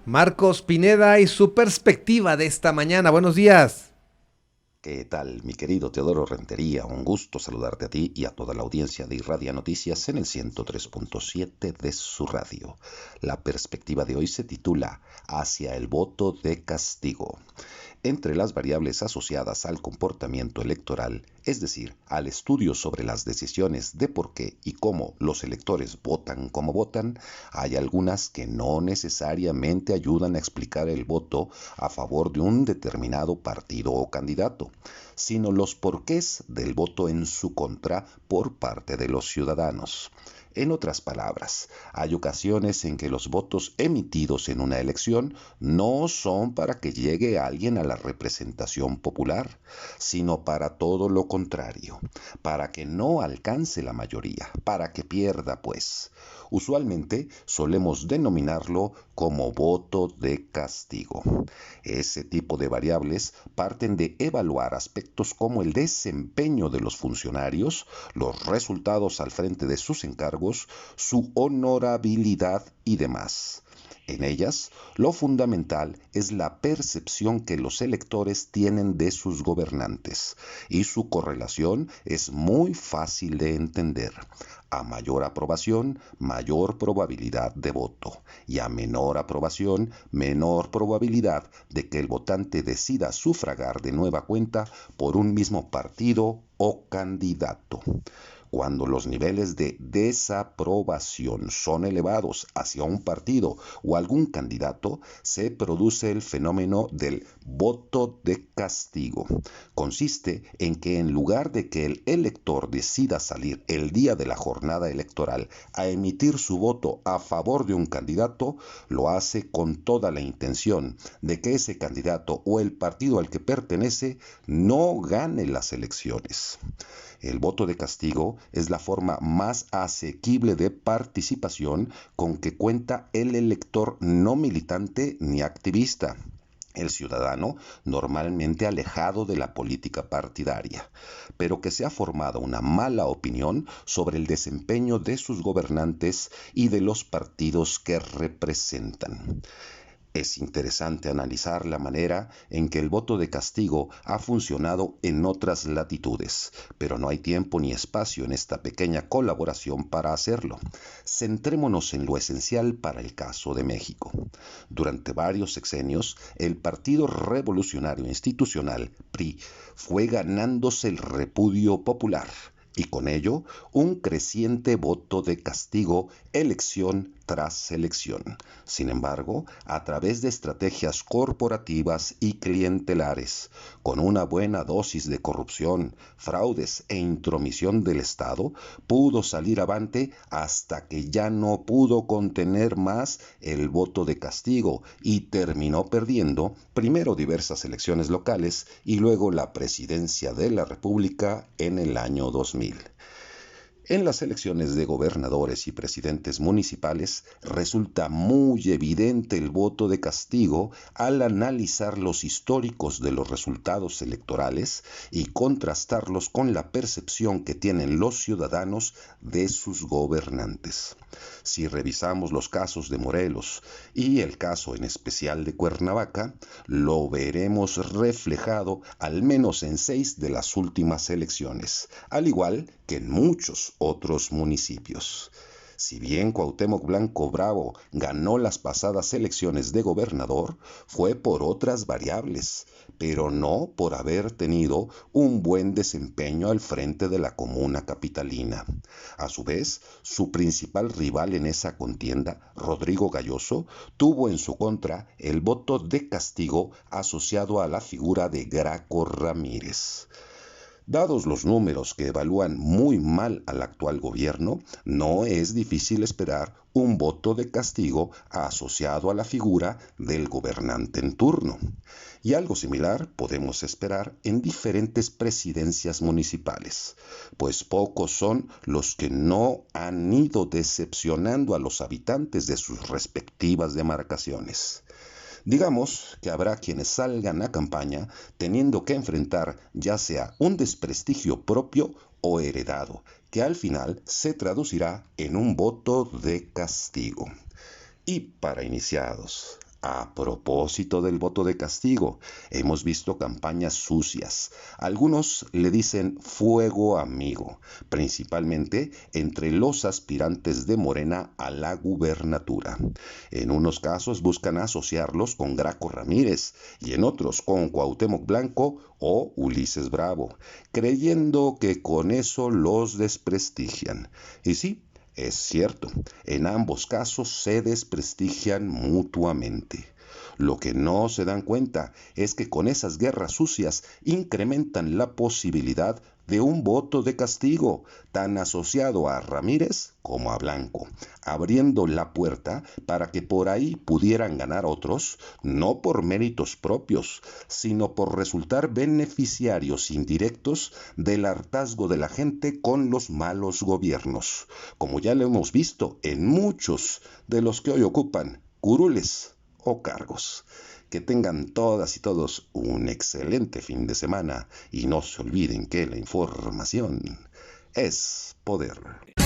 Marcos Pineda y su perspectiva de esta mañana. Buenos días. ¿Qué tal, mi querido Teodoro Rentería? Un gusto saludarte a ti y a toda la audiencia de Irradia Noticias en el 103.7 de su radio. La perspectiva de hoy se titula Hacia el voto de castigo. Entre las variables asociadas al comportamiento electoral, es decir, al estudio sobre las decisiones de por qué y cómo los electores votan como votan, hay algunas que no necesariamente ayudan a explicar el voto a favor de un determinado partido o candidato, sino los porqués del voto en su contra por parte de los ciudadanos. En otras palabras, hay ocasiones en que los votos emitidos en una elección no son para que llegue alguien a la representación popular, sino para todo lo contrario, para que no alcance la mayoría, para que pierda, pues. Usualmente solemos denominarlo como voto de castigo. Ese tipo de variables parten de evaluar aspectos como el desempeño de los funcionarios, los resultados al frente de sus encargos, su honorabilidad y demás. En ellas, lo fundamental es la percepción que los electores tienen de sus gobernantes, y su correlación es muy fácil de entender. A mayor aprobación, mayor probabilidad de voto, y a menor aprobación, menor probabilidad de que el votante decida sufragar de nueva cuenta por un mismo partido o candidato. Cuando los niveles de desaprobación son elevados hacia un partido o algún candidato, se produce el fenómeno del voto de castigo. Consiste en que en lugar de que el elector decida salir el día de la jornada electoral a emitir su voto a favor de un candidato, lo hace con toda la intención de que ese candidato o el partido al que pertenece no gane las elecciones. El voto de castigo es la forma más asequible de participación con que cuenta el elector no militante ni activista, el ciudadano normalmente alejado de la política partidaria, pero que se ha formado una mala opinión sobre el desempeño de sus gobernantes y de los partidos que representan. Es interesante analizar la manera en que el voto de castigo ha funcionado en otras latitudes, pero no hay tiempo ni espacio en esta pequeña colaboración para hacerlo. Centrémonos en lo esencial para el caso de México. Durante varios sexenios, el Partido Revolucionario Institucional, PRI, fue ganándose el repudio popular y con ello un creciente voto de castigo elección tras elección. Sin embargo, a través de estrategias corporativas y clientelares, con una buena dosis de corrupción, fraudes e intromisión del Estado, pudo salir avante hasta que ya no pudo contener más el voto de castigo y terminó perdiendo primero diversas elecciones locales y luego la presidencia de la República en el año 2000. En las elecciones de gobernadores y presidentes municipales resulta muy evidente el voto de castigo al analizar los históricos de los resultados electorales y contrastarlos con la percepción que tienen los ciudadanos de sus gobernantes. Si revisamos los casos de Morelos y el caso en especial de Cuernavaca, lo veremos reflejado al menos en 6 de las últimas elecciones, al igual que en muchos otros municipios. Si bien Cuauhtémoc Blanco Bravo ganó las pasadas elecciones de gobernador, fue por otras variables, pero no por haber tenido un buen desempeño al frente de la comuna capitalina. A su vez, su principal rival en esa contienda, Rodrigo Galloso, tuvo en su contra el voto de castigo asociado a la figura de Graco Ramírez. Dados los números que evalúan muy mal al actual gobierno, no es difícil esperar un voto de castigo asociado a la figura del gobernante en turno. Y algo similar podemos esperar en diferentes presidencias municipales, pues pocos son los que no han ido decepcionando a los habitantes de sus respectivas demarcaciones. Digamos que habrá quienes salgan a campaña teniendo que enfrentar ya sea un desprestigio propio o heredado, que al final se traducirá en un voto de castigo. Y para iniciados, A propósito del voto de castigo, hemos visto campañas sucias. Algunos le dicen fuego amigo, principalmente entre los aspirantes de Morena a la gubernatura. En unos casos buscan asociarlos con Graco Ramírez y en otros con Cuauhtémoc Blanco o Ulises Bravo, creyendo que con eso los desprestigian. Y sí, es cierto, en ambos casos se desprestigian mutuamente. Lo que no se dan cuenta es que con esas guerras sucias incrementan la posibilidad de un voto de castigo, tan asociado a Ramírez como a Blanco, abriendo la puerta para que por ahí pudieran ganar otros, no por méritos propios, sino por resultar beneficiarios indirectos del hartazgo de la gente con los malos gobiernos, como ya lo hemos visto en muchos de los que hoy ocupan curules o cargos. Que tengan todas y todos un excelente fin de semana y no se olviden que la información es poder.